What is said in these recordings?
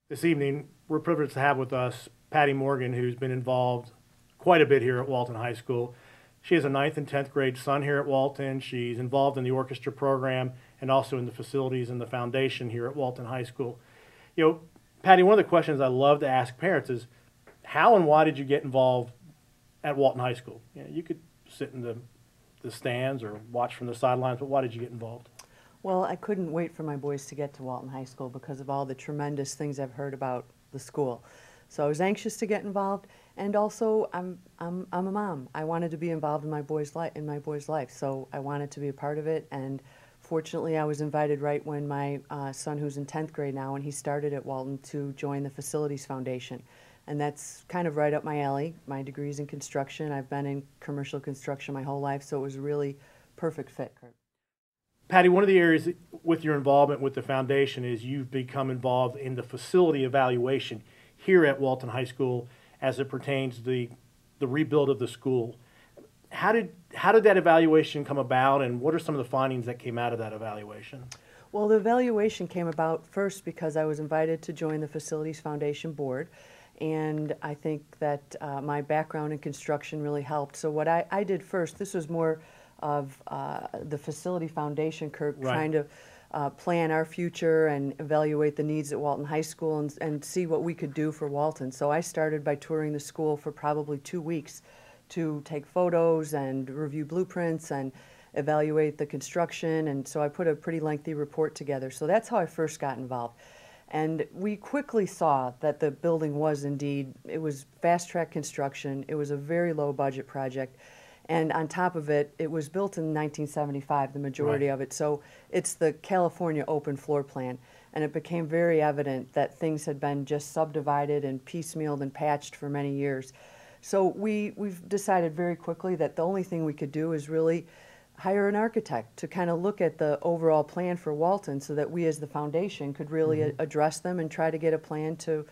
This evening, we're privileged to have with us Patti Morgan, who's been involved quite a bit here at Walton High School. She has a 9th and 10th grade son here at Walton. She's involved in the orchestra program and also in the facilities and the foundation here at Walton High School. You know, Patti, one of the questions I love to ask parents is, how and why did you get involved at Walton High School? You know, you could sit in the stands or watch from the sidelines, but why did you get involved? Well, I couldn't wait for my boys to get to Walton High School because of all the tremendous things I've heard about the school. So I was anxious to get involved, and also I'm a mom. I wanted to be involved in my boy's life, so I wanted to be a part of it. And fortunately, I was invited right when my son, who's in 10th grade now, and he started at Walton, to join the Facilities Foundation. And that's kind of right up my alley. My degree's in construction. I've been in commercial construction my whole life, so it was a really perfect fit, Kurt. Patti, one of the areas with your involvement with the foundation is you've become involved in the facility evaluation here at Walton High School as it pertains to the rebuild of the school. How did that evaluation come about, and what are some of the findings that came out of that evaluation? Well, the evaluation came about first because I was invited to join the Facilities Foundation board, and I think that my background in construction really helped. So what I did first, this was more of the Facility Foundation, Kirk, Right. trying to plan our future and evaluate the needs at Walton High School and see what we could do for Walton. So I started by touring the school for probably 2 weeks to take photos and review blueprints and evaluate the construction, and so I put a pretty lengthy report together. So that's how I first got involved. And we quickly saw that the building was indeed, it was fast-track construction, it was a very low budget project, and on top of it, it was built in 1975, the majority Right. of it. So it's the California open floor plan. And it became very evident that things had been just subdivided and piecemealed and patched for many years. So we've decided very quickly that the only thing we could do is really hire an architect to kind of look at the overall plan for Walton so that we as the foundation could really address them and try to get a plan to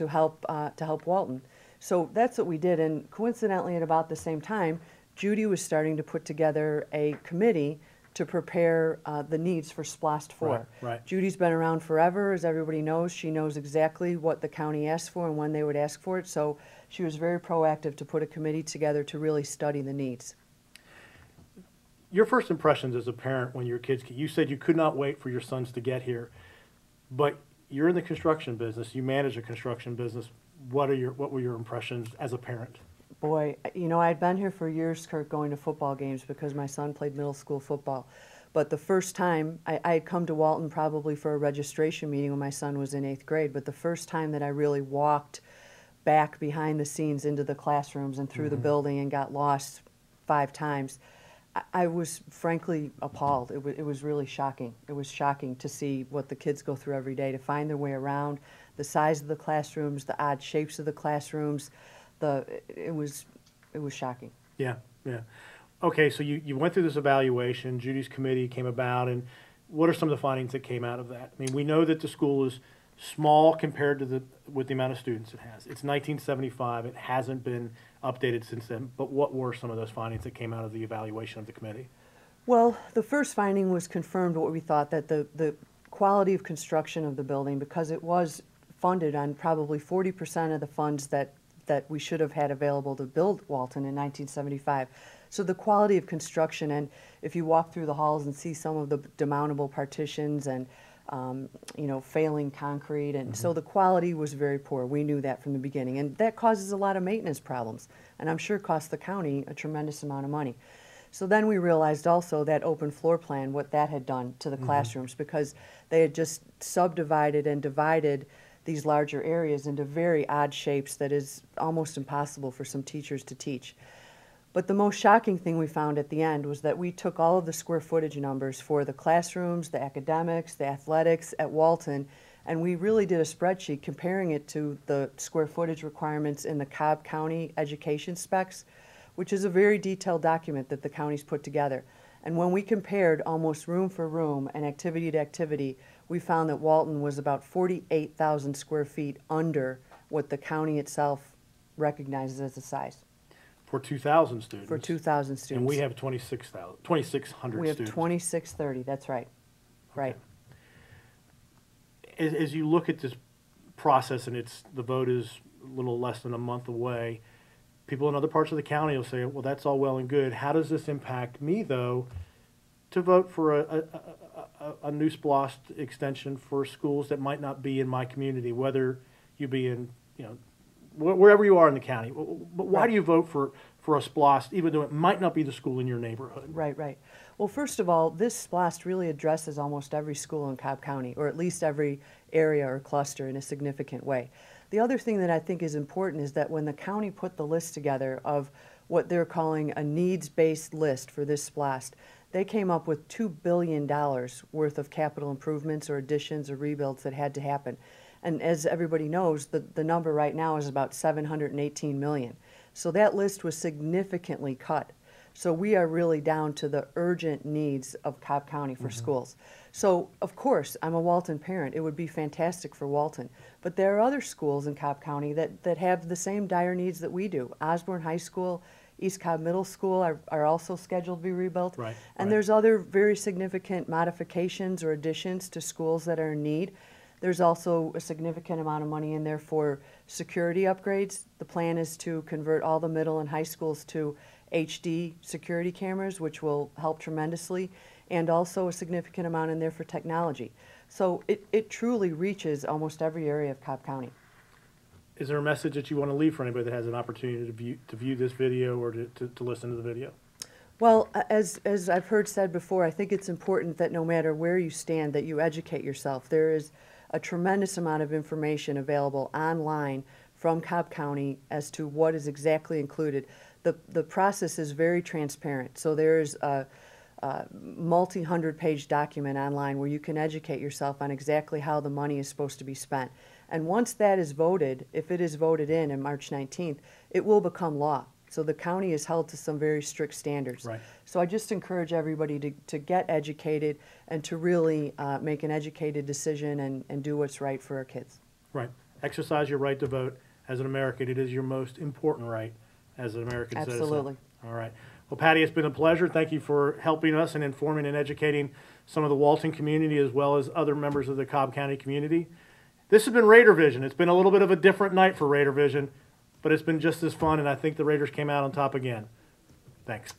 help Walton. So that's what we did, and coincidentally at about the same time, Judy was starting to put together a committee to prepare the needs for SPLOST 4. Right, right. Judy's been around forever, as everybody knows. She knows exactly what the county asked for and when they would ask for it, so she was very proactive to put a committee together to really study the needs. Your first impressions as a parent when your kids, you said you could not wait for your sons to get here, but you're in the construction business, you manage a construction business. What were your impressions as a parent? Boy, you know, I'd been here for years, Kurt, going to football games because my son played middle school football. But the first time, I had come to Walton probably for a registration meeting when my son was in 8th grade, but the first time that I really walked back behind the scenes into the classrooms and through the building and got lost 5 times, I was frankly appalled. It was really shocking. It was shocking to see what the kids go through every day, to find their way around, the size of the classrooms, the odd shapes of the classrooms. It was shocking. Yeah, yeah. Okay, so you went through this evaluation, Judy's committee came about, and what are some of the findings that came out of that? I mean, we know that the school is small compared to with the amount of students it has. It's 1975, it hasn't been updated since then, but what were some of those findings that came out of the evaluation of the committee? Well, the first finding was confirmed what we thought, that the quality of construction of the building, because it was funded on probably 40% of the funds that we should have had available to build Walton in 1975. So the quality of construction, and if you walk through the halls and see some of the demountable partitions and you know, failing concrete, and so the quality was very poor. We knew that from the beginning, and that causes a lot of maintenance problems, and I'm sure costs the county a tremendous amount of money. So then we realized also that open floor plan, what that had done to the classrooms, because they had just subdivided and divided these larger areas into very odd shapes that is almost impossible for some teachers to teach. But the most shocking thing we found at the end was that we took all of the square footage numbers for the classrooms, the academics, the athletics at Walton, and we really did a spreadsheet comparing it to the square footage requirements in the Cobb County education specs, which is a very detailed document that the county's put together. And when we compared almost room for room and activity to activity, we found that Walton was about 48,000 square feet under what the county itself recognizes as the size. For 2,000 students. For 2,000 students. And we have 2,600 We have students. 2,630, that's right. Right. As you look at this process, and the vote is a little less than a month away, people in other parts of the county will say, well, that's all well and good. How does this impact me, though, to vote for a new SPLOST extension for schools that might not be in my community, whether you be in, wherever you are in the county? But why do you vote for a SPLOST, even though it might not be the school in your neighborhood? Right, right. Well, first of all, this SPLOST really addresses almost every school in Cobb County, or at least every area or cluster in a significant way. The other thing that I think is important is that when the county put the list together of what they're calling a needs-based list for this SPLOST, they came up with $2 billion worth of capital improvements or additions or rebuilds that had to happen. And as everybody knows, the number right now is about $718 million. So that list was significantly cut. So we are really down to the urgent needs of Cobb County for schools. So, of course, I'm a Walton parent. It would be fantastic for Walton. But there are other schools in Cobb County that have the same dire needs that we do. Osborne High School, East Cobb Middle School are also scheduled to be rebuilt. Right, and right. there's other very significant modifications or additions to schools that are in need. There's also a significant amount of money in there for security upgrades. The plan is to convert all the middle and high schools to HD security cameras, which will help tremendously, and also a significant amount in there for technology. So it truly reaches almost every area of Cobb County. Is there a message that you want to leave for anybody that has an opportunity to view this video or to listen to the video? Well, as I've heard said before, I think it's important that no matter where you stand, that you educate yourself. There is a tremendous amount of information available online from Cobb County as to what is exactly included. The process is very transparent. So there's a multi-hundred-page document online where you can educate yourself on exactly how the money is supposed to be spent. And once that is voted, if it is voted in on March 19th, it will become law. So the county is held to some very strict standards. Right. So I just encourage everybody to get educated and to really make an educated decision and do what's right for our kids. Right. Exercise your right to vote. As an American, it is your most important right as an American citizen. Absolutely. All right. Well, Patti, it's been a pleasure. Thank you for helping us and informing and educating some of the Walton community as well as other members of the Cobb County community. This has been Raider Vision. It's been a little bit of a different night for Raider Vision, but it's been just as fun, and I think the Raiders came out on top again. Thanks.